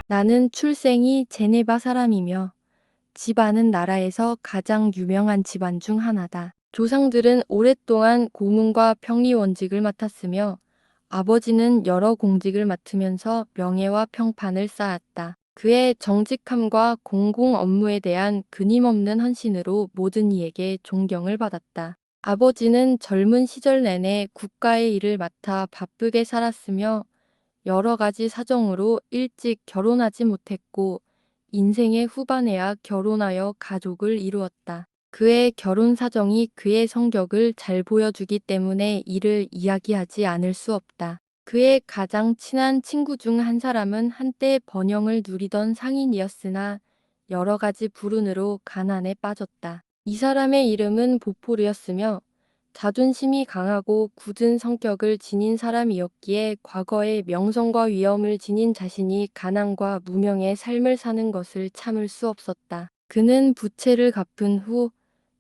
나는 출생이 제네바 사람이며 집안은 나라에서 가장 유명한 집안 중 하나다. 조상들은 오랫동안 고문과 평리원직을 맡았으며 아버지는 여러 공직을 맡으면서 명예와 평판을 쌓았다. 그의 정직함과 공공 업무에 대한 끊임없는 헌신으로 모든 이에게 존경을 받았다. 아버지는 젊은 시절 내내 국가의 일을 맡아 바쁘게 살았으며 여러 가지 사정으로 일찍 결혼하지 못했고 인생의 후반에야 결혼하여 가족을 이루었다. 그의 결혼 사정이 그의 성격을 잘 보여주기 때문에 이를 이야기하지 않을 수 없다. 그의 가장 친한 친구 중 한 사람은 한때 번영을 누리던 상인이었으나 여러 가지 불운으로 가난에 빠졌다. 이 사람의 이름은 보포르였으며 자존심이 강하고 굳은 성격을 지닌 사람이었기에 과거의 명성과 위엄을 지닌 자신이 가난과 무명의 삶을 사는 것을 참을 수 없었다. 그는 부채를 갚은 후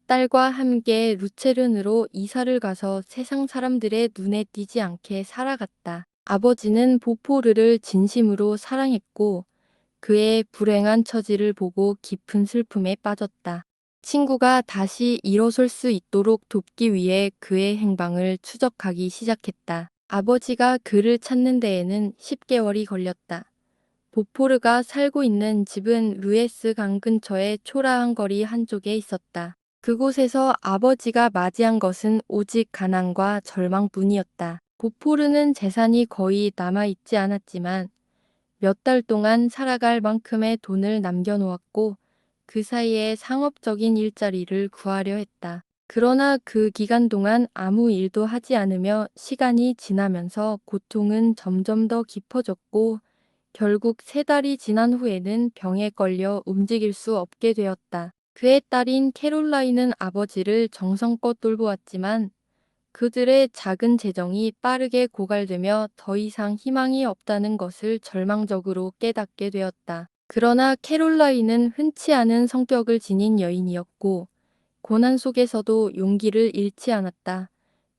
딸과 함께 루체른으로 이사를 가서 세상 사람들의 눈에 띄지 않게 살아갔다. 아버지는 보포르를 진심으로 사랑했고 그의 불행한 처지를 보고 깊은 슬픔에 빠졌다. 친구가 다시 일어설 수 있도록 돕기 위해 그의 행방을 추적하기 시작했다. 아버지가 그를 찾는 데에는 10개월이 걸렸다. 보포르가 살고 있는 집은 루에스 강 근처의 초라한 거리 한쪽에 있었다. 그곳에서 아버지가 맞이한 것은 오직 가난과 절망뿐이었다. 보포르는 재산이 거의 남아있지 않았지만 몇 달 동안 살아갈 만큼의 돈을 남겨놓았고 그 사이에 상업적인 일자리를 구하려 했다. 그러나 그 기간 동안 아무 일도 하지 않으며 시간이 지나면서 고통은 점점 더 깊어졌고 결국 3달이 지난 후에는 병에 걸려 움직일 수 없게 되었다. 그의 딸인 캐롤라인은 아버지를 정성껏 돌보았지만 그들의 작은 재정이 빠르게 고갈되며 더 이상 희망이 없다는 것을 절망적으로 깨닫게 되었다. 그러나 캐롤라인은 흔치 않은 성격을 지닌 여인이었고 고난 속에서도 용기를 잃지 않았다.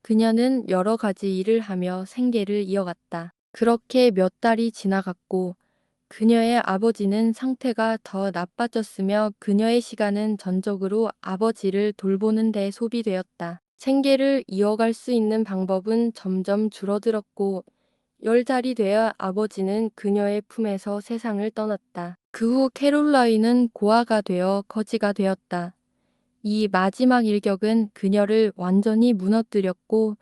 그녀는 여러 가지 일을 하며 생계를 이어갔다. 그렇게 몇 달이 지나갔고 그녀의 아버지는 상태가 더 나빠졌으며 그녀의 시간은 전적으로 아버지를 돌보는 데 소비되었다. 생계를 이어갈 수 있는 방법은 점점 줄어들었고 10살이 되어 아버지는 그녀의 품에서 세상을 떠났다. 그 후 캐롤라인은 고아가 되어 거지가 되었다. 이 마지막 일격은 그녀를 완전히 무너뜨렸고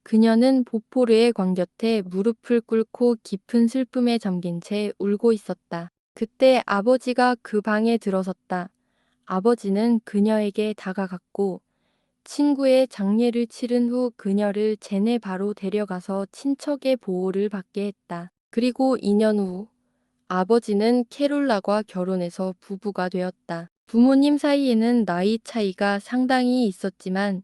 그녀는 보포르의 광 곁에 무릎을 꿇고 깊은 슬픔에 잠긴 채 울고 있었다. 그때 아버지가 그 방에 들어섰다. 아버지는 그녀에게 다가갔고 친구의 장례를 치른 후 그녀를 제네바로 데려가서 친척의 보호를 받게 했다. 그리고 2년 후 아버지는 캐롤라와 결혼해서 부부가 되었다. 부모님 사이에는 나이 차이가 상당히 있었지만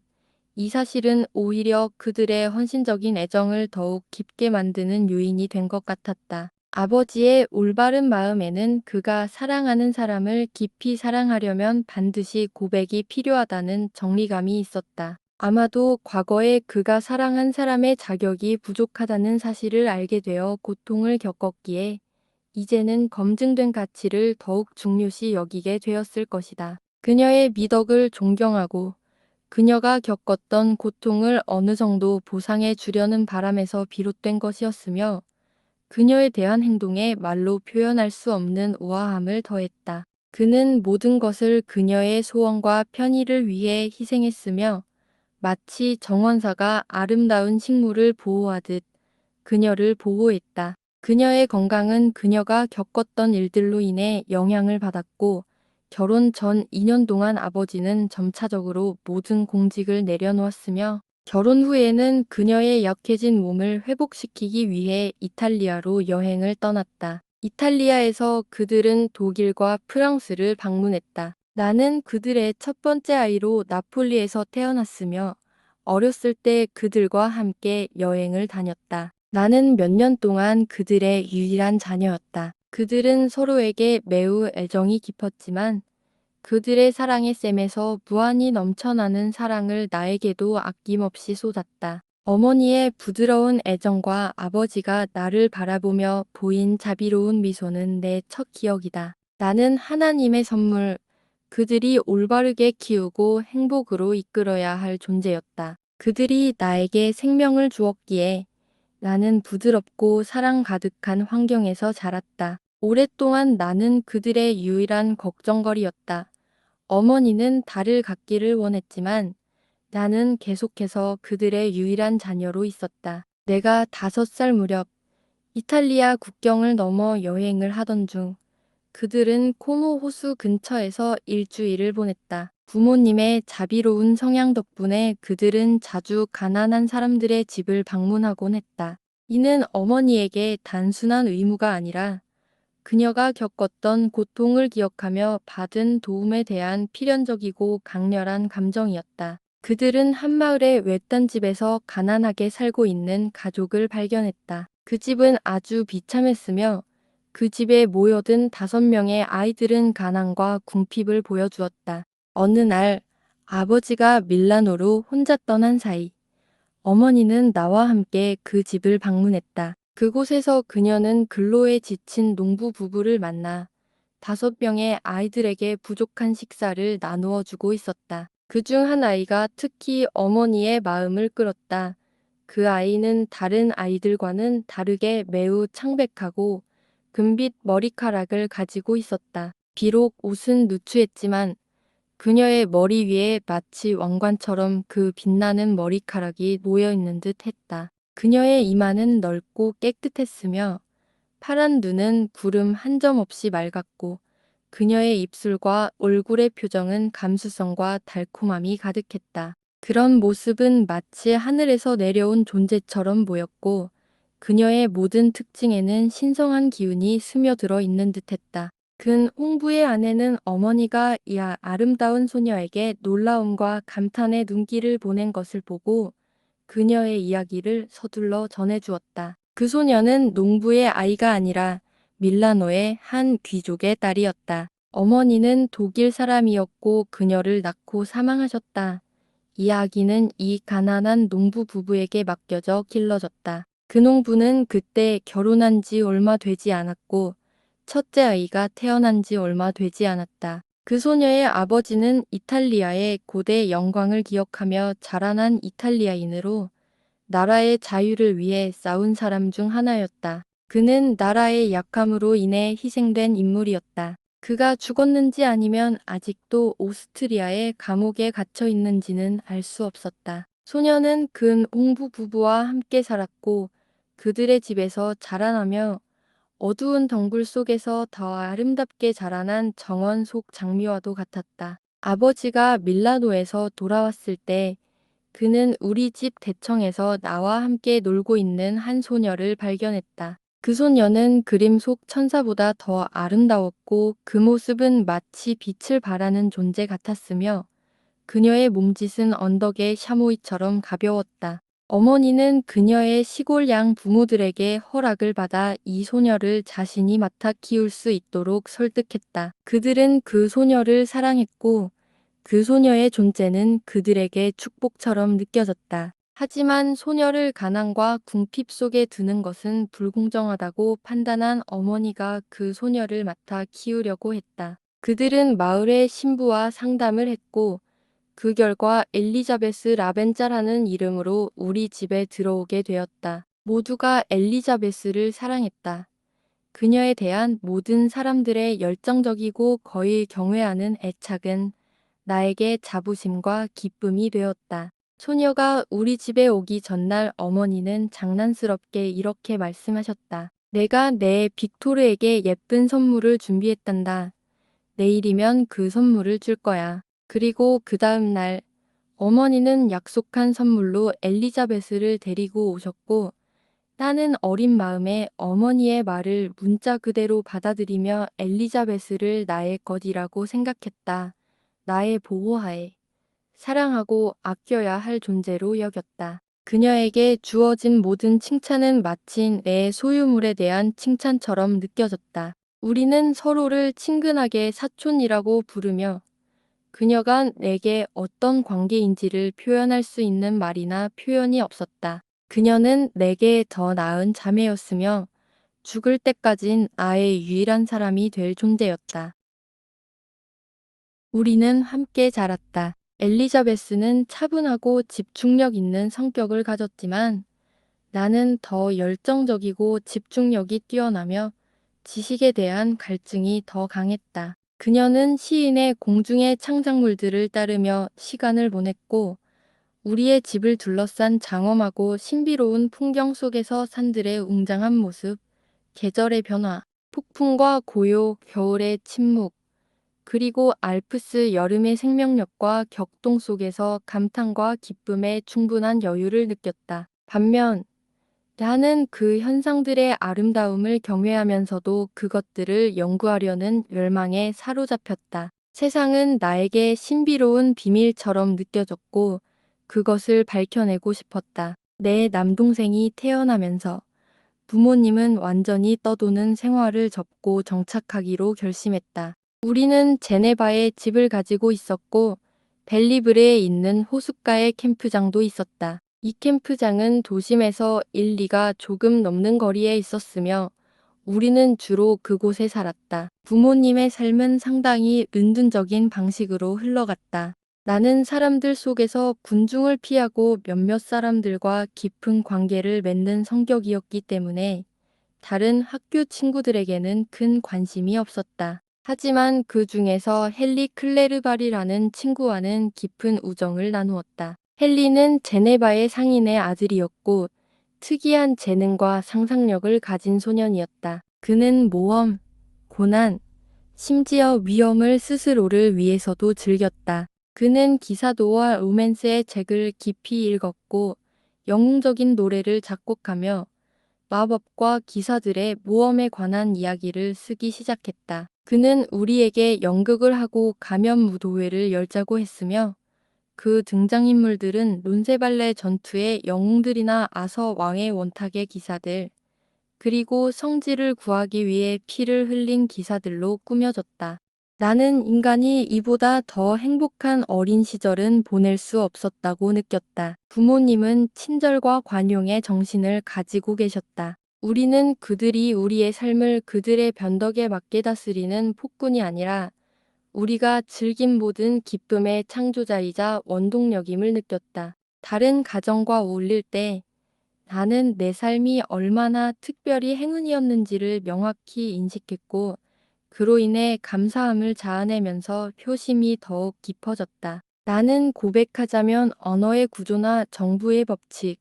이 사실은 오히려 그들의 헌신적인 애정을 더욱 깊게 만드는 요인이 된 것 같았다. 아버지의 올바른 마음에는 그가 사랑하는 사람을 깊이 사랑하려면 반드시 고백이 필요하다는 정리감이 있었다. 아마도 과거에 그가 사랑한 사람의 자격이 부족하다는 사실을 알게 되어 고통을 겪었기에 이제는 검증된 가치를 더욱 중요시 여기게 되었을 것이다. 그녀의 미덕을 존경하고 그녀가 겪었던 고통을 어느 정도 보상해 주려는 바람에서 비롯된 것이었으며 그녀에 대한 행동에 말로 표현할 수 없는 우아함을 더했다. 그는 모든 것을 그녀의 소원과 편의를 위해 희생했으며 마치 정원사가 아름다운 식물을 보호하듯 그녀를 보호했다. 그녀의 건강은 그녀가 겪었던 일들로 인해 영향을 받았고 결혼 전 2년 동안 아버지는 점차적으로 모든 공직을 내려놓았으며 결혼 후에는 그녀의 약해진 몸을 회복시키기 위해 이탈리아로 여행을 떠났다. 이탈리아에서 그들은 독일과 프랑스를 방문했다. 나는 그들의 첫 번째 아이로 나폴리에서 태어났으며 어렸을 때 그들과 함께 여행을 다녔다. 나는 몇 년 동안 그들의 유일한 자녀였다. 그들은 서로에게 매우 애정이 깊었지만 그들의 사랑의 샘에서 무한히 넘쳐나는 사랑을 나에게도 아낌없이 쏟았다. 어머니의 부드러운 애정과 아버지가 나를 바라보며 보인 자비로운 미소는 내 첫 기억이다. 나는 하나님의 선물, 그들이 올바르게 키우고 행복으로 이끌어야 할 존재였다. 그들이 나에게 생명을 주었기에 나는 부드럽고 사랑 가득한 환경에서 자랐다. 오랫동안 나는 그들의 유일한 걱정거리였다. 어머니는 달을 갖기를 원했지만 나는 계속해서 그들의 유일한 자녀로 있었다. 내가 5살 무렵 이탈리아 국경을 넘어 여행을 하던 중 그들은 코모 호수 근처에서 일주일을 보냈다. 부모님의 자비로운 성향 덕분에 그들은 자주 가난한 사람들의 집을 방문하곤 했다. 이는 어머니에게 단순한 의무가 아니라 그녀가 겪었던 고통을 기억하며 받은 도움에 대한 필연적이고 강렬한 감정이었다. 그들은 한마을의 외딴 집에서 가난하게 살고 있는 가족을 발견했다. 그 집은 아주 비참했으며 그 집에 모여든 5명의 아이들은 가난과 궁핍을 보여주었다. 어느 날 아버지가 밀라노로 혼자 떠난 사이 어머니는 나와 함께 그 집을 방문했다. 그곳에서 그녀는 근로에 지친 농부 부부를 만나 5명의 아이들에게 부족한 식사를 나누어 주고 있었다. 그중 한 아이가 특히 어머니의 마음을 끌었다. 그 아이는 다른 아이들과는 다르게 매우 창백하고 금빛 머리카락을 가지고 있었다. 비록 옷은 누추했지만 그녀의 머리 위에 마치 왕관처럼 그 빛나는 머리카락이 놓여있는 듯 했다. 그녀의 이마는 넓고 깨끗했으며 파란 눈은 구름 한 점 없이 맑았고 그녀의 입술과 얼굴의 표정은 감수성과 달콤함이 가득했다. 그런 모습은 마치 하늘에서 내려온 존재처럼 보였고 그녀의 모든 특징에는 신성한 기운이 스며들어 있는 듯했다. 근 홍부의 아내는 어머니가 이 아름다운 소녀에게 놀라움과 감탄의 눈길을 보낸 것을 보고 그녀의 이야기를 서둘러 전해주었다. 그 소녀는 농부의 아이가 아니라 밀라노의 한 귀족의 딸이었다. 어머니는 독일 사람이었고 그녀를 낳고 사망하셨다. 이야기는 이 가난한 농부 부부에게 맡겨져 길러졌다. 그 농부는 그때 결혼한 지 얼마 되지 않았고 첫째 아이가 태어난 지 얼마 되지 않았다. 그 소녀의 아버지는 이탈리아의 고대 영광을 기억하며 자라난 이탈리아인으로 나라의 자유를 위해 싸운 사람 중 하나였다. 그는 나라의 약함으로 인해 희생된 인물이었다. 그가 죽었는지 아니면 아직도 오스트리아의 감옥에 갇혀 있는지는 알 수 없었다. 소녀는 근 홍부 부부와 함께 살았고 그들의 집에서 자라나며 어두운 덩굴 속에서 더 아름답게 자라난 정원 속 장미와도 같았다. 아버지가 밀라노에서 돌아왔을 때 그는 우리 집 대청에서 나와 함께 놀고 있는 한 소녀를 발견했다. 그 소녀는 그림 속 천사보다 더 아름다웠고 그 모습은 마치 빛을 발하는 존재 같았으며 그녀의 몸짓은 언덕의 샤모이처럼 가벼웠다. 어머니는 그녀의 시골 양 부모들에게 허락을 받아 이 소녀를 자신이 맡아 키울 수 있도록 설득했다. 그들은 그 소녀를 사랑했고 그 소녀의 존재는 그들에게 축복처럼 느껴졌다. 하지만 소녀를 가난과 궁핍 속에 두는 것은 불공정하다고 판단한 어머니가 그 소녀를 맡아 키우려고 했다. 그들은 마을의 신부와 상담을 했고 그 결과 엘리자베스 라벤자라는 이름으로 우리 집에 들어오게 되었다. 모두가 엘리자베스를 사랑했다. 그녀에 대한 모든 사람들의 열정적이고 거의 경외하는 애착은 나에게 자부심과 기쁨이 되었다. 소녀가 우리 집에 오기 전날 어머니는 장난스럽게 이렇게 말씀하셨다. 내가 내 빅토르에게 예쁜 선물을 준비했단다. 내일이면 그 선물을 줄 거야. 그리고 그 다음 날 어머니는 약속한 선물로 엘리자베스를 데리고 오셨고 나는 어린 마음에 어머니의 말을 문자 그대로 받아들이며 엘리자베스를 나의 것이라고 생각했다. 나의 보호하에 사랑하고 아껴야 할 존재로 여겼다. 그녀에게 주어진 모든 칭찬은 마치 내 소유물에 대한 칭찬처럼 느껴졌다. 우리는 서로를 친근하게 사촌이라고 부르며 그녀가 내게 어떤 관계인지를 표현할 수 있는 말이나 표현이 없었다. 그녀는 내게 더 나은 자매였으며 죽을 때까진 나의 유일한 사람이 될 존재였다. 우리는 함께 자랐다. 엘리자베스는 차분하고 집중력 있는 성격을 가졌지만 나는 더 열정적이고 집중력이 뛰어나며 지식에 대한 갈증이 더 강했다. 그녀는 시인의 공중의 창작물들을 따르며 시간을 보냈고 우리의 집을 둘러싼 장엄하고 신비로운 풍경 속에서 산들의 웅장한 모습, 계절의 변화, 폭풍과 고요, 겨울의 침묵, 그리고 알프스 여름의 생명력과 격동 속에서 감탄과 기쁨의 충분한 여유를 느꼈다. 반면 나는 그 현상들의 아름다움을 경외하면서도 그것들을 연구하려는 열망에 사로잡혔다. 세상은 나에게 신비로운 비밀처럼 느껴졌고 그것을 밝혀내고 싶었다. 내 남동생이 태어나면서 부모님은 완전히 떠도는 생활을 접고 정착하기로 결심했다. 우리는 제네바에 집을 가지고 있었고 벨리브레에 있는 호숫가에 캠프장도 있었다. 이 캠프장은 도심에서 1, 2가 조금 넘는 거리에 있었으며 우리는 주로 그곳에 살았다. 부모님의 삶은 상당히 은둔적인 방식으로 흘러갔다. 나는 사람들 속에서 군중을 피하고 몇몇 사람들과 깊은 관계를 맺는 성격이었기 때문에 다른 학교 친구들에게는 큰 관심이 없었다. 하지만 그 중에서 헨리 클레르발이라는 친구와는 깊은 우정을 나누었다. 헨리는 제네바의 상인의 아들이었고 특이한 재능과 상상력을 가진 소년이었다. 그는 모험, 고난, 심지어 위험을 스스로를 위해서도 즐겼다. 그는 기사도와 로맨스의 책을 깊이 읽었고 영웅적인 노래를 작곡하며 마법과 기사들의 모험에 관한 이야기를 쓰기 시작했다. 그는 우리에게 연극을 하고 가면 무도회를 열자고 했으며 그 등장인물들은 론세발레 전투의 영웅들이나 아서 왕의 원탁의 기사들, 그리고 성지를 구하기 위해 피를 흘린 기사들로 꾸며졌다. 나는 인간이 이보다 더 행복한 어린 시절은 보낼 수 없었다고 느꼈다. 부모님은 친절과 관용의 정신을 가지고 계셨다. 우리는 그들이 우리의 삶을 그들의 변덕에 맞게 다스리는 폭군이 아니라 우리가 즐긴 모든 기쁨의 창조자이자 원동력임을 느꼈다. 다른 가정과 어울릴 때 나는 내 삶이 얼마나 특별히 행운이었는지를 명확히 인식했고 그로 인해 감사함을 자아내면서 효심이 더욱 깊어졌다. 나는 고백하자면 언어의 구조나 정부의 법칙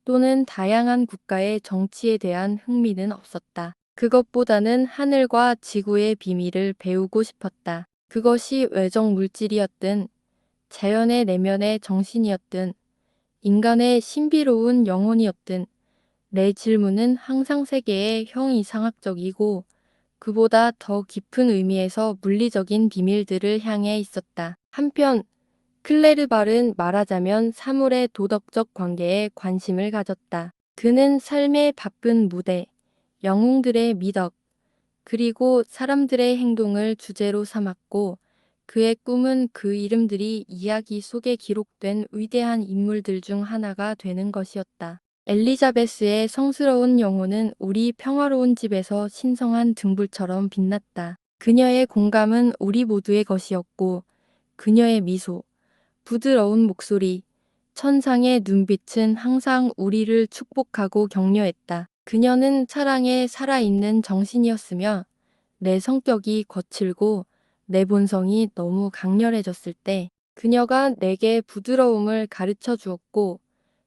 또는 다양한 국가의 정치에 대한 흥미는 없었다. 그것보다는 하늘과 지구의 비밀을 배우고 싶었다. 그것이 외적 물질이었든 자연의 내면의 정신이었든 인간의 신비로운 영혼이었든 내 질문은 항상 세계의 형이상학적이고 그보다 더 깊은 의미에서 물리적인 비밀들을 향해 있었다. 한편 클레르발은 말하자면 사물의 도덕적 관계에 관심을 가졌다. 그는 삶의 바쁜 무대, 영웅들의 미덕, 그리고 사람들의 행동을 주제로 삼았고 그의 꿈은 그 이름들이 이야기 속에 기록된 위대한 인물들 중 하나가 되는 것이었다. 엘리자베스의 성스러운 영혼은 우리 평화로운 집에서 신성한 등불처럼 빛났다. 그녀의 공감은 우리 모두의 것이었고 그녀의 미소, 부드러운 목소리, 천상의 눈빛은 항상 우리를 축복하고 격려했다. 그녀는 사랑에 살아있는 정신이었으며 내 성격이 거칠고 내 본성이 너무 강렬해졌을 때 그녀가 내게 부드러움을 가르쳐 주었고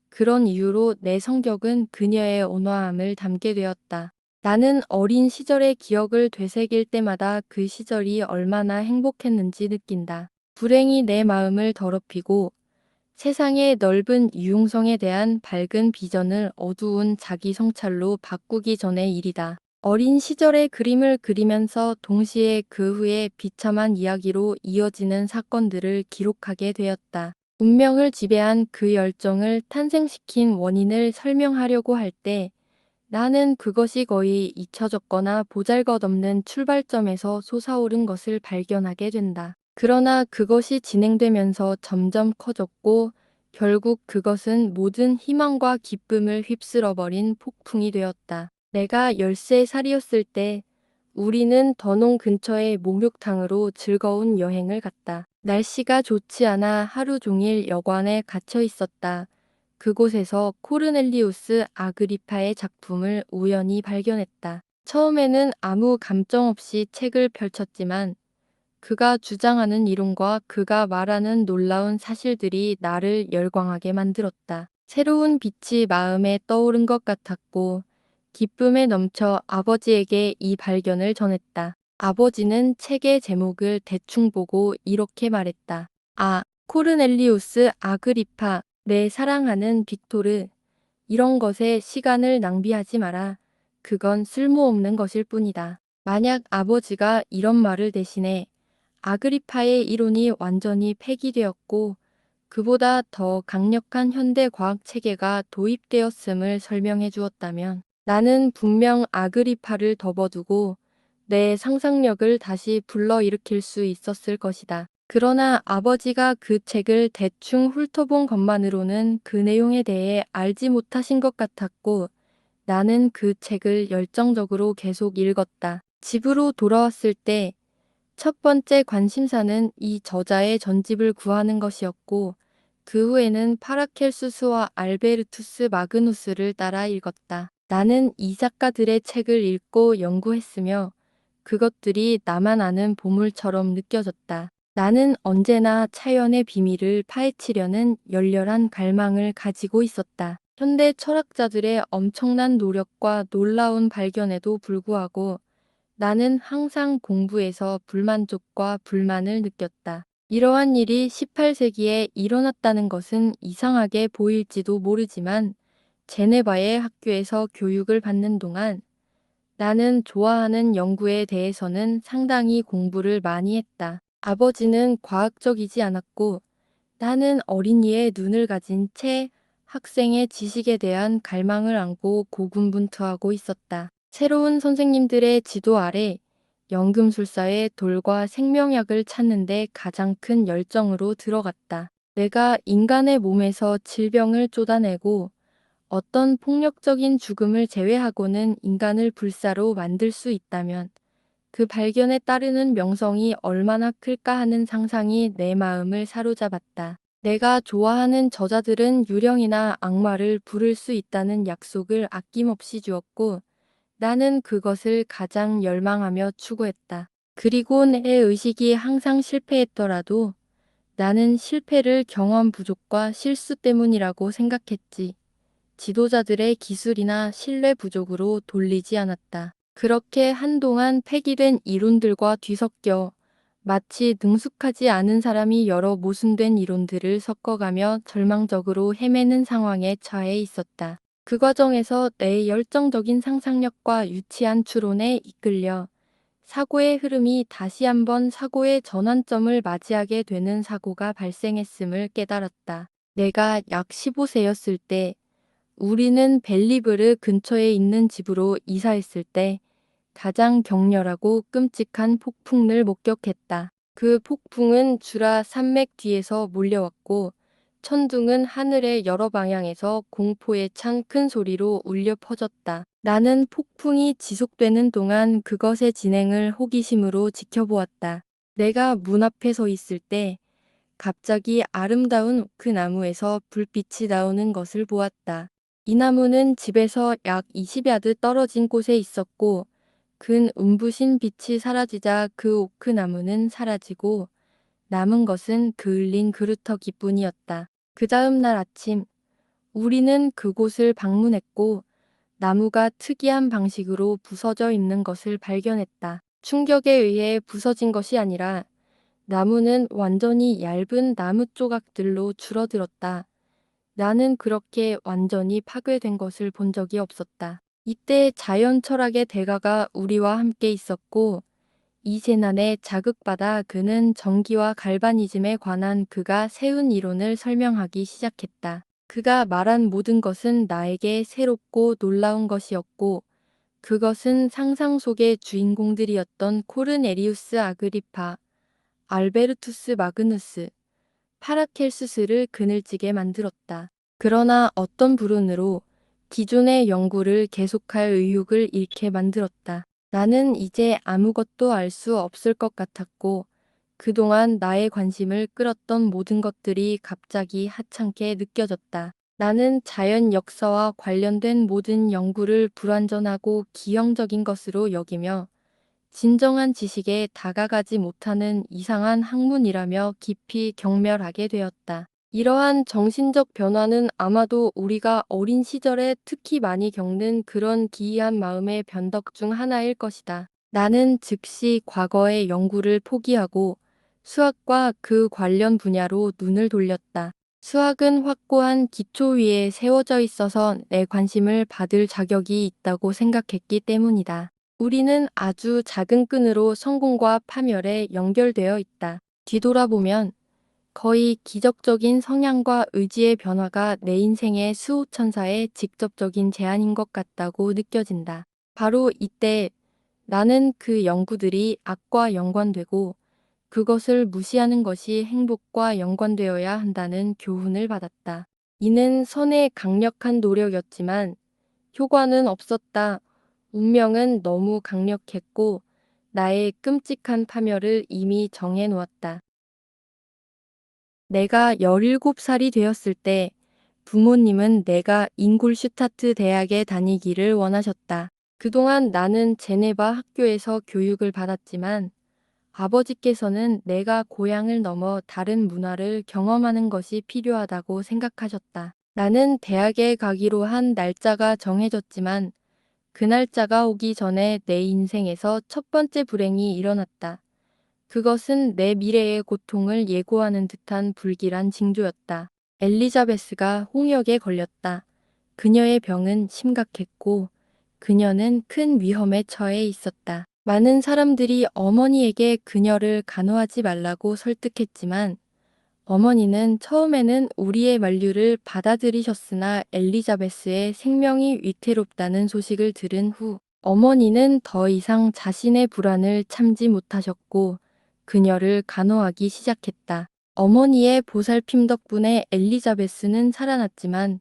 그런 이유로 내 성격은 그녀의 온화함을 담게 되었다. 나는 어린 시절의 기억을 되새길 때마다 그 시절이 얼마나 행복했는지 느낀다. 불행이 내 마음을 더럽히고 세상의 넓은 유용성에 대한 밝은 비전을 어두운 자기 성찰로 바꾸기 전의 일이다. 어린 시절의 그림을 그리면서 동시에 그 후에 비참한 이야기로 이어지는 사건들을 기록하게 되었다. 운명을 지배한 그 열정을 탄생시킨 원인을 설명하려고 할 때 나는 그것이 거의 잊혀졌거나 보잘것없는 출발점에서 솟아오른 것을 발견하게 된다. 그러나 그것이 진행되면서 점점 커졌고 결국 그것은 모든 희망과 기쁨을 휩쓸어버린 폭풍이 되었다. 내가 13살이었을 때 우리는 더농 근처의 목욕탕으로 즐거운 여행을 갔다. 날씨가 좋지 않아 하루 종일 여관에 갇혀 있었다. 그곳에서 코르넬리우스 아그리파의 작품을 우연히 발견했다. 처음에는 아무 감정 없이 책을 펼쳤지만 그가 주장하는 이론과 그가 말하는 놀라운 사실들이 나를 열광하게 만들었다. 새로운 빛이 마음에 떠오른 것 같았고 기쁨에 넘쳐 아버지에게 이 발견을 전했다. 아버지는 책의 제목을 대충 보고 이렇게 말했다. 아, 코르넬리우스 아그리파, 내 사랑하는 빅토르. 이런 것에 시간을 낭비하지 마라. 그건 쓸모없는 것일 뿐이다. 만약 아버지가 이런 말을 대신해 아그리파의 이론이 완전히 폐기되었고 그보다 더 강력한 현대 과학 체계가 도입되었음을 설명해 주었다면 나는 분명 아그리파를 덮어두고 내 상상력을 다시 불러일으킬 수 있었을 것이다. 그러나 아버지가 그 책을 대충 훑어본 것만으로는 그 내용에 대해 알지 못하신 것 같았고 나는 그 책을 열정적으로 계속 읽었다. 집으로 돌아왔을 때 첫 번째 관심사는 이 저자의 전집을 구하는 것이었고 그 후에는 파라켈수스와 알베르투스 마그누스를 따라 읽었다. 나는 이 작가들의 책을 읽고 연구했으며 그것들이 나만 아는 보물처럼 느껴졌다. 나는 언제나 차연의 비밀을 파헤치려는 열렬한 갈망을 가지고 있었다. 현대 철학자들의 엄청난 노력과 놀라운 발견에도 불구하고 나는 항상 공부에서 불만족과 불만을 느꼈다. 이러한 일이 18세기에 일어났다는 것은 이상하게 보일지도 모르지만 제네바의 학교에서 교육을 받는 동안 나는 좋아하는 연구에 대해서는 상당히 공부를 많이 했다. 아버지는 과학적이지 않았고 나는 어린이의 눈을 가진 채 학생의 지식에 대한 갈망을 안고 고군분투하고 있었다. 새로운 선생님들의 지도 아래 연금술사의 돌과 생명약을 찾는데 가장 큰 열정으로 들어갔다. 내가 인간의 몸에서 질병을 쫓아내고 어떤 폭력적인 죽음을 제외하고는 인간을 불사로 만들 수 있다면 그 발견에 따르는 명성이 얼마나 클까 하는 상상이 내 마음을 사로잡았다. 내가 좋아하는 저자들은 유령이나 악마를 부를 수 있다는 약속을 아낌없이 주었고 나는 그것을 가장 열망하며 추구했다. 그리고 내 의식이 항상 실패했더라도 나는 실패를 경험 부족과 실수 때문이라고 생각했지. 지도자들의 기술이나 신뢰 부족으로 돌리지 않았다. 그렇게 한동안 폐기된 이론들과 뒤섞여 마치 능숙하지 않은 사람이 여러 모순된 이론들을 섞어가며 절망적으로 헤매는 상황에 처해 있었다. 그 과정에서 내 열정적인 상상력과 유치한 추론에 이끌려 사고의 흐름이 다시 한번 사고의 전환점을 맞이하게 되는 사고가 발생했음을 깨달았다. 내가 약 15세였을 때 우리는 벨리브르 근처에 있는 집으로 이사했을 때 가장 격렬하고 끔찍한 폭풍을 목격했다. 그 폭풍은 주라 산맥 뒤에서 몰려왔고 천둥은 하늘의 여러 방향에서 공포에 찬 큰 소리로 울려 퍼졌다. 나는 폭풍이 지속되는 동안 그것의 진행을 호기심으로 지켜보았다. 내가 문 앞에 서 있을 때 갑자기 아름다운 오크 나무에서 불빛이 나오는 것을 보았다. 이 나무는 집에서 약 20야드 떨어진 곳에 있었고 근 움부신 빛이 사라지자 그 오크 나무는 사라지고 남은 것은 그을린 그루터기뿐이었다. 그 다음 날 아침 우리는 그곳을 방문했고 나무가 특이한 방식으로 부서져 있는 것을 발견했다. 충격에 의해 부서진 것이 아니라 나무는 완전히 얇은 나무 조각들로 줄어들었다. 나는 그렇게 완전히 파괴된 것을 본 적이 없었다. 이때 자연 철학의 대가가 우리와 함께 있었고 이 재난에 자극받아 그는 전기와 갈바니즘에 관한 그가 세운 이론을 설명하기 시작했다. 그가 말한 모든 것은 나에게 새롭고 놀라운 것이었고 그것은 상상 속의 주인공들이었던 코르네리우스 아그리파, 알베르투스 마그누스, 파라켈수스를 그늘지게 만들었다. 그러나 어떤 불운으로 기존의 연구를 계속할 의욕을 잃게 만들었다. 나는 이제 아무것도 알 수 없을 것 같았고, 그동안 나의 관심을 끌었던 모든 것들이 갑자기 하찮게 느껴졌다. 나는 자연 역사와 관련된 모든 연구를 불완전하고 기형적인 것으로 여기며 진정한 지식에 다가가지 못하는 이상한 학문이라며 깊이 경멸하게 되었다. 이러한 정신적 변화는 아마도 우리가 어린 시절에 특히 많이 겪는 그런 기이한 마음의 변덕 중 하나일 것이다. 나는 즉시 과거의 연구를 포기하고 수학과 그 관련 분야로 눈을 돌렸다. 수학은 확고한 기초 위에 세워져 있어서 내 관심을 받을 자격이 있다고 생각했기 때문이다. 우리는 아주 작은 끈으로 성공과 파멸에 연결되어 있다. 뒤돌아보면 거의 기적적인 성향과 의지의 변화가 내 인생의 수호천사의 직접적인 제안인 것 같다고 느껴진다. 바로 이때 나는 그 연구들이 악과 연관되고 그것을 무시하는 것이 행복과 연관되어야 한다는 교훈을 받았다. 이는 선의 강력한 노력이었지만 효과는 없었다. 운명은 너무 강력했고 나의 끔찍한 파멸을 이미 정해놓았다. 내가 17살이 되었을 때 부모님은 내가 잉골슈타트 대학에 다니기를 원하셨다. 그동안 나는 제네바 학교에서 교육을 받았지만 아버지께서는 내가 고향을 넘어 다른 문화를 경험하는 것이 필요하다고 생각하셨다. 나는 대학에 가기로 한 날짜가 정해졌지만 그 날짜가 오기 전에 내 인생에서 첫 번째 불행이 일어났다. 그것은 내 미래의 고통을 예고하는 듯한 불길한 징조였다. 엘리자베스가 홍역에 걸렸다. 그녀의 병은 심각했고 그녀는 큰 위험에 처해 있었다. 많은 사람들이 어머니에게 그녀를 간호하지 말라고 설득했지만 어머니는 처음에는 우리의 만류를 받아들이셨으나 엘리자베스의 생명이 위태롭다는 소식을 들은 후 어머니는 더 이상 자신의 불안을 참지 못하셨고 그녀를 간호하기 시작했다. 어머니의 보살핌 덕분에 엘리자베스는 살아났지만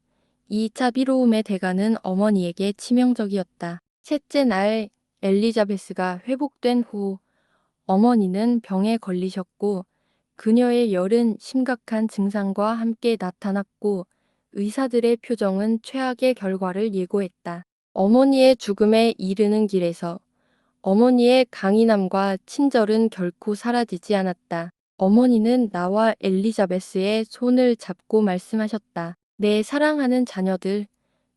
이 자비로움의 대가는 어머니에게 치명적이었다. 셋째 날 엘리자베스가 회복된 후 어머니는 병에 걸리셨고 그녀의 열은 심각한 증상과 함께 나타났고 의사들의 표정은 최악의 결과를 예고했다. 어머니의 죽음에 이르는 길에서 어머니의 강인함과 친절은 결코 사라지지 않았다. 어머니는 나와 엘리자베스의 손을 잡고 말씀하셨다. 내 사랑하는 자녀들,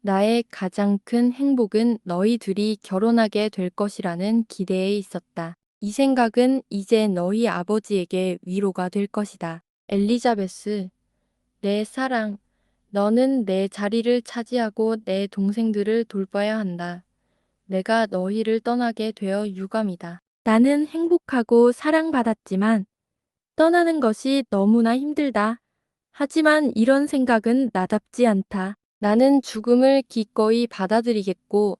나의 가장 큰 행복은 너희들이 결혼하게 될 것이라는 기대에 있었다. 이 생각은 이제 너희 아버지에게 위로가 될 것이다. 엘리자베스, 내 사랑, 너는 내 자리를 차지하고 내 동생들을 돌봐야 한다. 내가 너희를 떠나게 되어 유감이다. 나는 행복하고 사랑받았지만 떠나는 것이 너무나 힘들다. 하지만 이런 생각은 나답지 않다. 나는 죽음을 기꺼이 받아들이겠고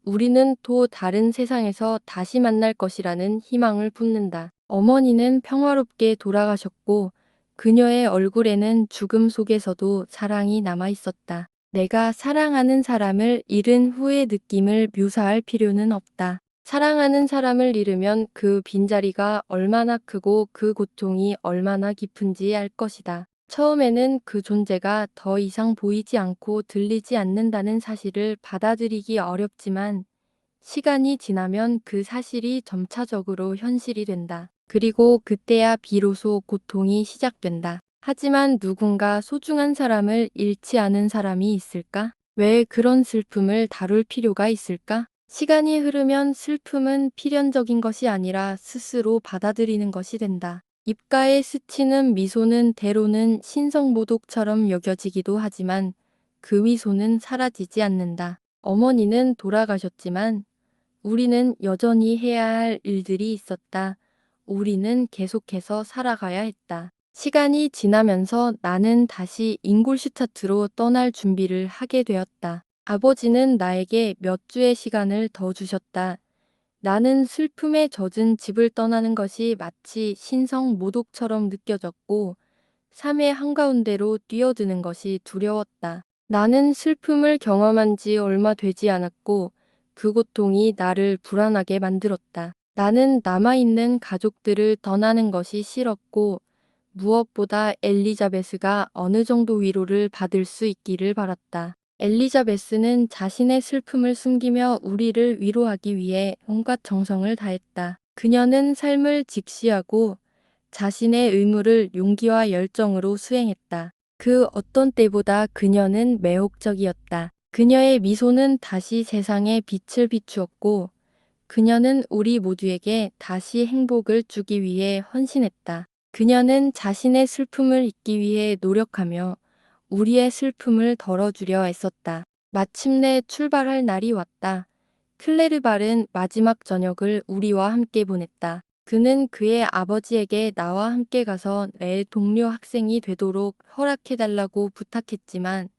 우리는 또 다른 세상에서 다시 만날 것이라는 희망을 품는다. 어머니는 평화롭게 돌아가셨고 그녀의 얼굴에는 죽음 속에서도 사랑이 남아 있었다. 내가 사랑하는 사람을 잃은 후의 느낌을 묘사할 필요는 없다. 사랑하는 사람을 잃으면 그 빈자리가 얼마나 크고 그 고통이 얼마나 깊은지 알 것이다. 처음에는 그 존재가 더 이상 보이지 않고 들리지 않는다는 사실을 받아들이기 어렵지만 시간이 지나면 그 사실이 점차적으로 현실이 된다. 그리고 그때야 비로소 고통이 시작된다. 하지만 누군가 소중한 사람을 잃지 않은 사람이 있을까? 왜 그런 슬픔을 다룰 필요가 있을까? 시간이 흐르면 슬픔은 필연적인 것이 아니라 스스로 받아들이는 것이 된다. 입가에 스치는 미소는 때로는 신성모독처럼 여겨지기도 하지만 그 미소는 사라지지 않는다. 어머니는 돌아가셨지만 우리는 여전히 해야 할 일들이 있었다. 우리는 계속해서 살아가야 했다. 시간이 지나면서 나는 다시 잉골슈타트로 떠날 준비를 하게 되었다. 아버지는 나에게 몇 주의 시간을 더 주셨다. 나는 슬픔에 젖은 집을 떠나는 것이 마치 신성 모독처럼 느껴졌고 삶의 한가운데로 뛰어드는 것이 두려웠다. 나는 슬픔을 경험한 지 얼마 되지 않았고 그 고통이 나를 불안하게 만들었다. 나는 남아있는 가족들을 떠나는 것이 싫었고 무엇보다 엘리자베스가 어느 정도 위로를 받을 수 있기를 바랐다. 엘리자베스는 자신의 슬픔을 숨기며 우리를 위로하기 위해 온갖 정성을 다했다. 그녀는 삶을 직시하고 자신의 의무를 용기와 열정으로 수행했다. 그 어떤 때보다 그녀는 매혹적이었다. 그녀의 미소는 다시 세상에 빛을 비추었고 그녀는 우리 모두에게 다시 행복을 주기 위해 헌신했다. 그녀는 자신의 슬픔을 잊기 위해 노력하며 우리의 슬픔을 덜어주려 애썼다. 마침내 출발할 날이 왔다. 클레르발은 마지막 저녁을 우리와 함께 보냈다. 그는 그의 아버지에게 나와 함께 가서 내 동료 학생이 되도록 허락해달라고 부탁했지만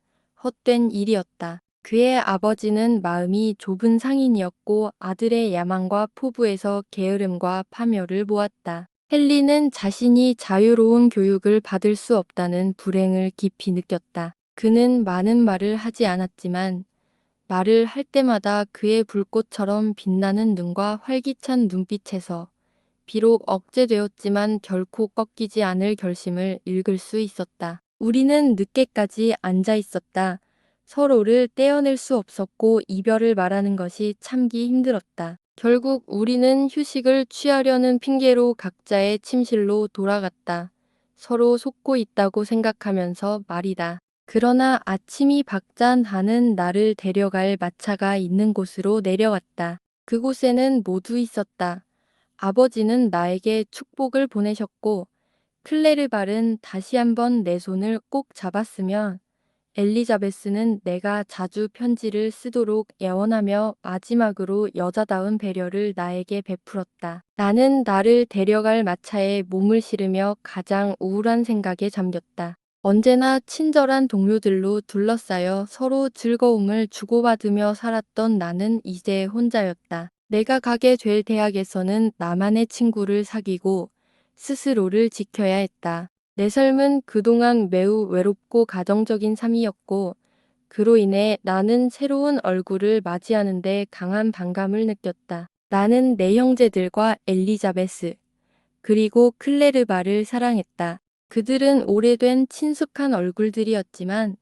헛된 일이었다. 그의 아버지는 마음이 좁은 상인이었고 아들의 야망과 포부에서 게으름과 파멸을 보았다. 헨리는 자신이 자유로운 교육을 받을 수 없다는 불행을 깊이 느꼈다. 그는 많은 말을 하지 않았지만 말을 할 때마다 그의 불꽃처럼 빛나는 눈과 활기찬 눈빛에서 비록 억제되었지만 결코 꺾이지 않을 결심을 읽을 수 있었다. 우리는 늦게까지 앉아 있었다. 서로를 떼어낼 수 없었고 이별을 말하는 것이 참기 힘들었다. 결국 우리는 휴식을 취하려는 핑계로 각자의 침실로 돌아갔다. 서로 속고 있다고 생각하면서 말이다. 그러나 아침이 박잔하는 나를 데려갈 마차가 있는 곳으로 내려왔다. 그곳에는 모두 있었다. 아버지는 나에게 축복을 보내셨고 클레르발은 다시 한번 내 손을 꼭 잡았으며 엘리자베스는 내가 자주 편지를 쓰도록 애원하며 마지막으로 여자다운 배려를 나에게 베풀었다. 나는 나를 데려갈 마차에 몸을 실으며 가장 우울한 생각에 잠겼다. 언제나 친절한 동료들로 둘러싸여 서로 즐거움을 주고받으며 살았던 나는 이제 혼자였다. 내가 가게 될 대학에서는 나만의 친구를 사귀고 스스로를 지켜야 했다. 내 삶은 그동안 매우 외롭고 가정적인 삶이었고 그로 인해 나는 새로운 얼굴을 맞이하는데 강한 반감을 느꼈다. 나는 내 형제들과 엘리자베스 그리고 클레르바를 사랑했다. 그들은 오래된 친숙한 얼굴들이었지만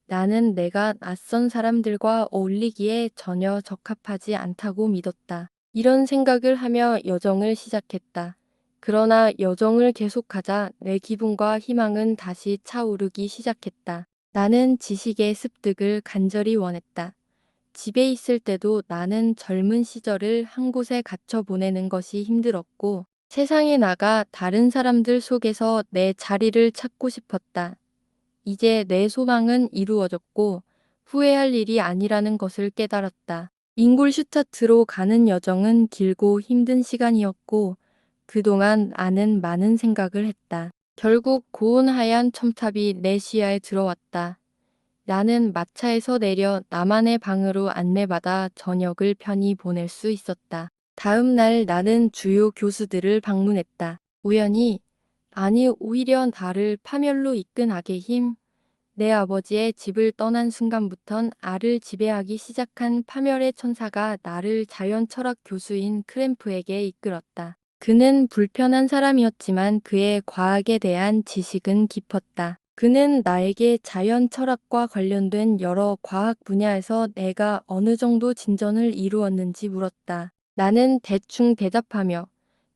나는 내가 낯선 사람들과 어울리기에 전혀 적합하지 않다고 믿었다. 이런 생각을 하며 여정을 시작했다. 그러나 여정을 계속하자 내 기분과 희망은 다시 차오르기 시작했다. 나는 지식의 습득을 간절히 원했다. 집에 있을 때도 나는 젊은 시절을 한 곳에 갇혀 보내는 것이 힘들었고 세상에 나가 다른 사람들 속에서 내 자리를 찾고 싶었다. 이제 내 소망은 이루어졌고 후회할 일이 아니라는 것을 깨달았다. 잉골슈타트로 가는 여정은 길고 힘든 시간이었고 그동안 나는 많은 생각을 했다. 결국 고운 하얀 첨탑이 내 시야에 들어왔다. 나는 마차에서 내려 나만의 방으로 안내받아 저녁을 편히 보낼 수 있었다. 다음 날 나는 주요 교수들을 방문했다. 우연히, 아니 오히려 나를 파멸로 이끈 악의 힘, 내 아버지의 집을 떠난 순간부턴 나를 지배하기 시작한 파멸의 천사가 나를 자연철학 교수인 크램프에게 이끌었다. 그는 불편한 사람이었지만 그의 과학에 대한 지식은 깊었다. 그는 나에게 자연철학과 관련된 여러 과학 분야에서 내가 어느 정도 진전을 이루었는지 물었다. 나는 대충 대답하며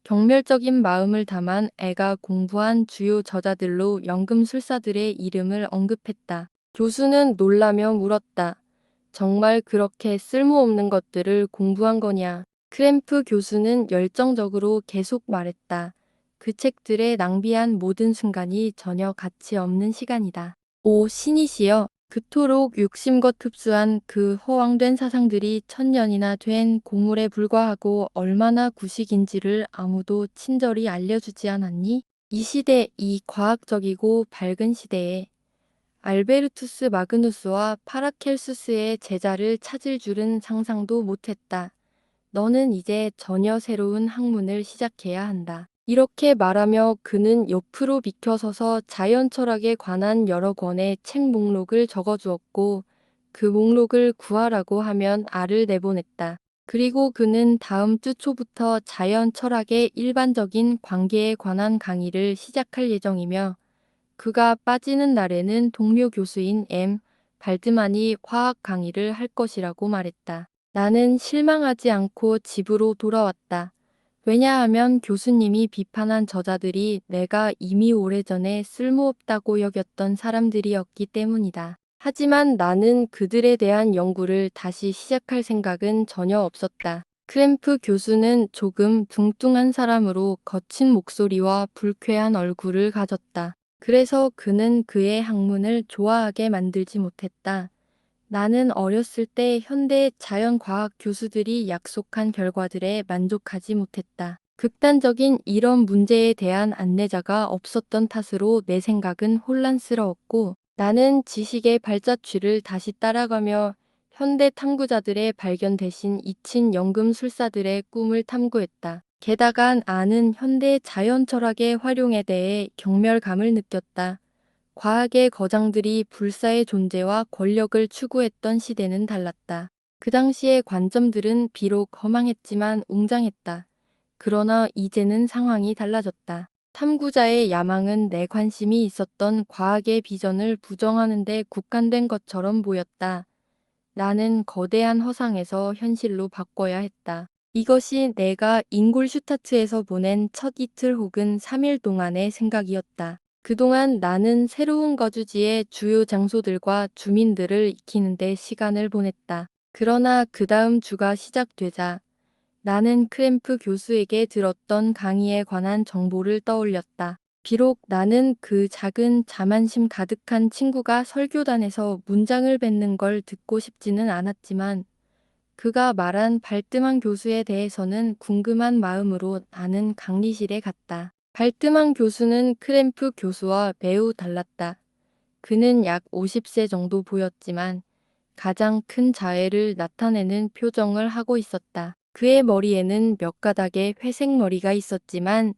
경멸적인 마음을 담아 애가 공부한 주요 저자들로 연금술사들의 이름을 언급했다. 교수는 놀라며 물었다. 정말 그렇게 쓸모없는 것들을 공부한 거냐? 크램프 교수는 열정적으로 계속 말했다. 그 책들에 낭비한 모든 순간이 전혀 가치 없는 시간이다. 오 신이시여, 그토록 욕심껏 흡수한 그 허황된 사상들이 천년이나 된 고물에 불과하고 얼마나 구식인지를 아무도 친절히 알려주지 않았니? 이 시대, 이 과학적이고 밝은 시대에 알베르투스 마그누스와 파라켈수스의 제자를 찾을 줄은 상상도 못했다. 너는 이제 전혀 새로운 학문을 시작해야 한다. 이렇게 말하며 그는 옆으로 비켜서서 자연 철학에 관한 여러 권의 책 목록을 적어주었고 그 목록을 구하라고 하면 알을 내보냈다. 그리고 그는 다음 주 초부터 자연 철학의 일반적인 관계에 관한 강의를 시작할 예정이며 그가 빠지는 날에는 동료 교수인 발드만이 화학 강의를 할 것이라고 말했다. 나는 실망하지 않고 집으로 돌아왔다. 왜냐하면 교수님이 비판한 저자들이 내가 이미 오래전에 쓸모없다고 여겼던 사람들이었기 때문이다. 하지만 나는 그들에 대한 연구를 다시 시작할 생각은 전혀 없었다. 크램프 교수는 조금 뚱뚱한 사람으로 거친 목소리와 불쾌한 얼굴을 가졌다. 그래서 그는 그의 학문을 좋아하게 만들지 못했다. 나는 어렸을 때 현대 자연과학 교수들이 약속한 결과들에 만족하지 못했다. 극단적인 이런 문제에 대한 안내자가 없었던 탓으로 내 생각은 혼란스러웠고 나는 지식의 발자취를 다시 따라가며 현대 탐구자들의 발견 대신 잊힌 연금술사들의 꿈을 탐구했다. 게다가 나는 현대 자연 철학의 활용에 대해 경멸감을 느꼈다. 과학의 거장들이 불사의 존재와 권력을 추구했던 시대는 달랐다. 그 당시의 관점들은 비록 허망했지만 웅장했다. 그러나 이제는 상황이 달라졌다. 탐구자의 야망은 내 관심이 있었던 과학의 비전을 부정하는 데 국한된 것처럼 보였다. 나는 거대한 허상에서 현실로 바꿔야 했다. 이것이 내가 잉골슈타트에서 보낸 첫 이틀 혹은 3일 동안의 생각이었다. 그동안 나는 새로운 거주지의 주요 장소들과 주민들을 익히는데 시간을 보냈다. 그러나 그 다음 주가 시작되자 나는 크램프 교수에게 들었던 강의에 관한 정보를 떠올렸다. 비록 나는 그 작은 자만심 가득한 친구가 설교단에서 문장을 뱉는 걸 듣고 싶지는 않았지만 그가 말한 발뜨만 교수에 대해서는 궁금한 마음으로 나는 강의실에 갔다. 발뜨만 교수는 크램프 교수와 매우 달랐다. 그는 약 50세 정도 보였지만 가장 큰 자애를 나타내는 표정을 하고 있었다. 그의 머리에는 몇 가닥의 회색 머리가 있었지만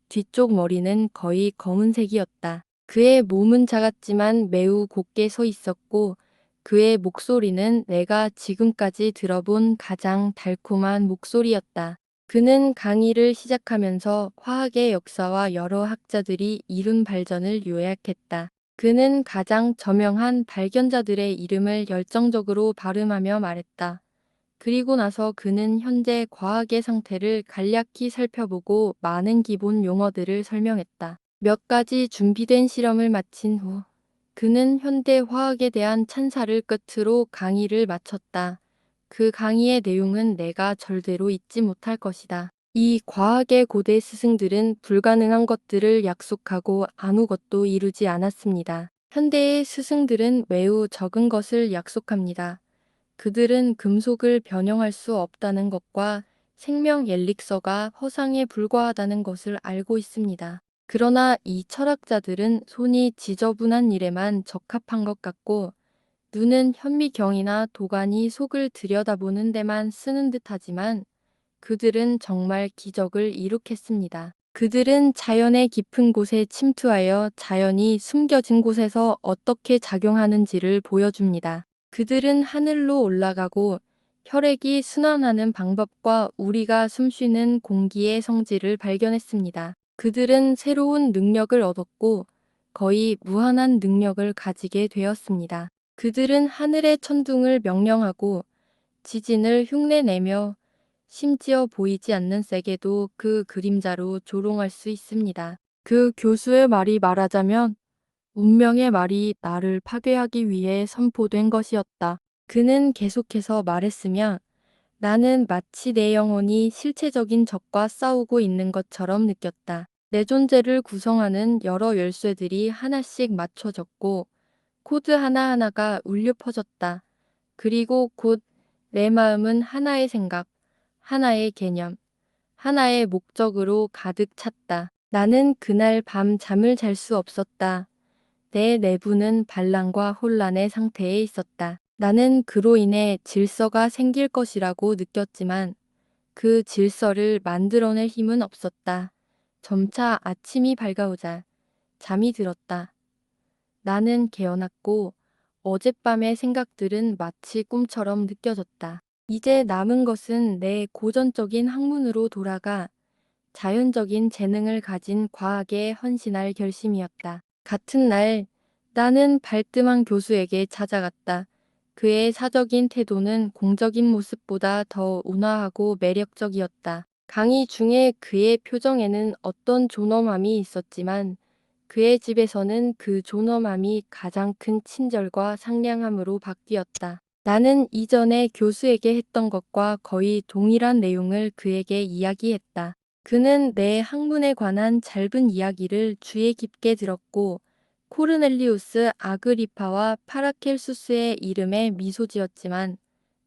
뒤쪽 머리는 거의 검은색이었다. 그의 몸은 작았지만 매우 곧게 서 있었고 그의 목소리는 내가 지금까지 들어본 가장 달콤한 목소리였다. 그는 강의를 시작하면서 화학의 역사와 여러 학자들이 이룬 발전을 요약했다. 그는 가장 저명한 발견자들의 이름을 열정적으로 발음하며 말했다. 그리고 나서 그는 현재 과학의 상태를 간략히 살펴보고 많은 기본 용어들을 설명했다. 몇 가지 준비된 실험을 마친 후 그는 현대 화학에 대한 찬사를 끝으로 강의를 마쳤다. 그 강의의 내용은 내가 절대로 잊지 못할 것이다. 이 과학의 고대 스승들은 불가능한 것들을 약속하고 아무것도 이루지 않았습니다. 현대의 스승들은 매우 적은 것을 약속합니다. 그들은 금속을 변형할 수 없다는 것과 생명 엘릭서가 허상에 불과하다는 것을 알고 있습니다. 그러나 이 철학자들은 손이 지저분한 일에만 적합한 것 같고 눈은 현미경이나 도가니 속을 들여다보는 데만 쓰는 듯하지만 그들은 정말 기적을 이룩했습니다. 그들은 자연의 깊은 곳에 침투하여 자연이 숨겨진 곳에서 어떻게 작용하는지를 보여줍니다. 그들은 하늘로 올라가고 혈액이 순환하는 방법과 우리가 숨쉬는 공기의 성질을 발견했습니다. 그들은 새로운 능력을 얻었고 거의 무한한 능력을 가지게 되었습니다. 그들은 하늘의 천둥을 명령하고 지진을 흉내내며 심지어 보이지 않는 색에도 그 그림자로 조롱할 수 있습니다. 그 교수의 말이 말하자면 운명의 말이 나를 파괴하기 위해 선포된 것이었다. 그는 계속해서 말했으며 나는 마치 내 영혼이 실체적인 적과 싸우고 있는 것처럼 느꼈다. 내 존재를 구성하는 여러 열쇠들이 하나씩 맞춰졌고 코드 하나하나가 울려 퍼졌다. 그리고 곧 내 마음은 하나의 생각, 하나의 개념, 하나의 목적으로 가득 찼다. 나는 그날 밤 잠을 잘 수 없었다. 내 내부는 반란과 혼란의 상태에 있었다. 나는 그로 인해 질서가 생길 것이라고 느꼈지만 그 질서를 만들어낼 힘은 없었다. 점차 아침이 밝아오자 잠이 들었다. 나는 개어났고 어젯밤의 생각들은 마치 꿈처럼 느껴졌다. 이제 남은 것은 내 고전적인 학문으로 돌아가 자연적인 재능을 가진 과학에 헌신할 결심이었다. 같은 날 나는 발뜸한 교수에게 찾아갔다. 그의 사적인 태도는 공적인 모습보다 더 온화하고 매력적이었다. 강의 중에 그의 표정에는 어떤 존엄함이 있었지만 그의 집에서는 그 존엄함이 가장 큰 친절과 상냥함으로 바뀌었다. 나는 이전에 교수에게 했던 것과 거의 동일한 내용을 그에게 이야기했다. 그는 내 학문에 관한 짧은 이야기를 주의 깊게 들었고 코르넬리우스 아그리파와 파라켈수스의 이름에 미소 지었지만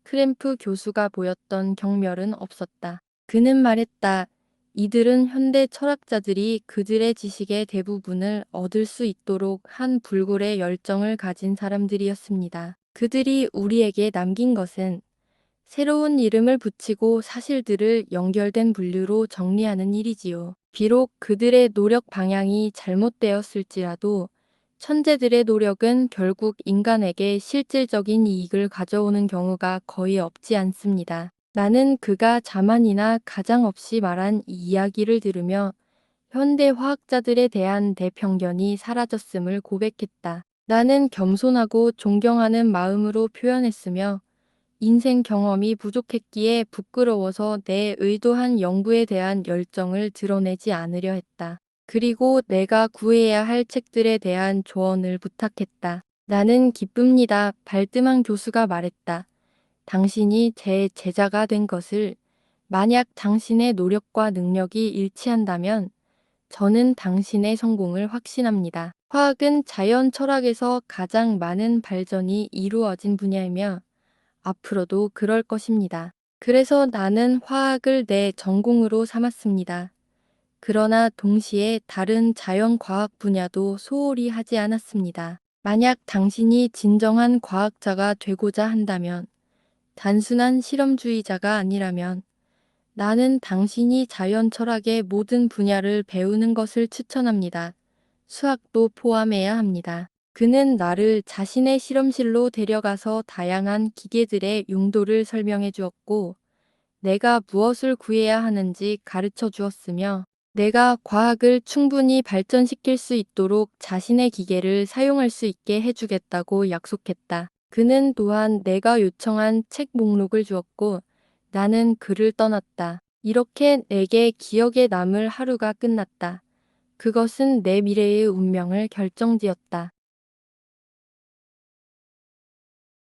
크램프 교수가 보였던 경멸은 없었다. 그는 말했다. 이들은 현대 철학자들이 그들의 지식의 대부분을 얻을 수 있도록 한 불굴의 열정을 가진 사람들이었습니다. 그들이 우리에게 남긴 것은 새로운 이름을 붙이고 사실들을 연결된 분류로 정리하는 일이지요. 비록 그들의 노력 방향이 잘못되었을지라도 천재들의 노력은 결국 인간에게 실질적인 이익을 가져오는 경우가 거의 없지 않습니다. 나는 그가 자만이나 가장 없이 말한 이 이야기를 들으며 현대 화학자들에 대한 대편견이 사라졌음을 고백했다. 나는 겸손하고 존경하는 마음으로 표현했으며 인생 경험이 부족했기에 부끄러워서 내 의도한 연구에 대한 열정을 드러내지 않으려 했다. 그리고 내가 구해야 할 책들에 대한 조언을 부탁했다. 나는 기쁩니다. 발뜸한 교수가 말했다. 당신이 제 제자가 된 것을 만약 당신의 노력과 능력이 일치한다면 저는 당신의 성공을 확신합니다. 화학은 자연 철학에서 가장 많은 발전이 이루어진 분야이며 앞으로도 그럴 것입니다. 그래서 나는 화학을 내 전공으로 삼았습니다. 그러나 동시에 다른 자연과학 분야도 소홀히 하지 않았습니다. 만약 당신이 진정한 과학자가 되고자 한다면, 단순한 실험주의자가 아니라면, 나는 당신이 자연 철학의 모든 분야를 배우는 것을 추천합니다. 수학도 포함해야 합니다. 그는 나를 자신의 실험실로 데려가서 다양한 기계들의 용도를 설명해 주었고, 내가 무엇을 구해야 하는지 가르쳐 주었으며, 내가 과학을 충분히 발전시킬 수 있도록 자신의 기계를 사용할 수 있게 해주겠다고 약속했다. 그는 또한 내가 요청한 책 목록을 주었고, 나는 그를 떠났다. 이렇게 내게 기억에 남을 하루가 끝났다. 그것은 내 미래의 운명을 결정지었다.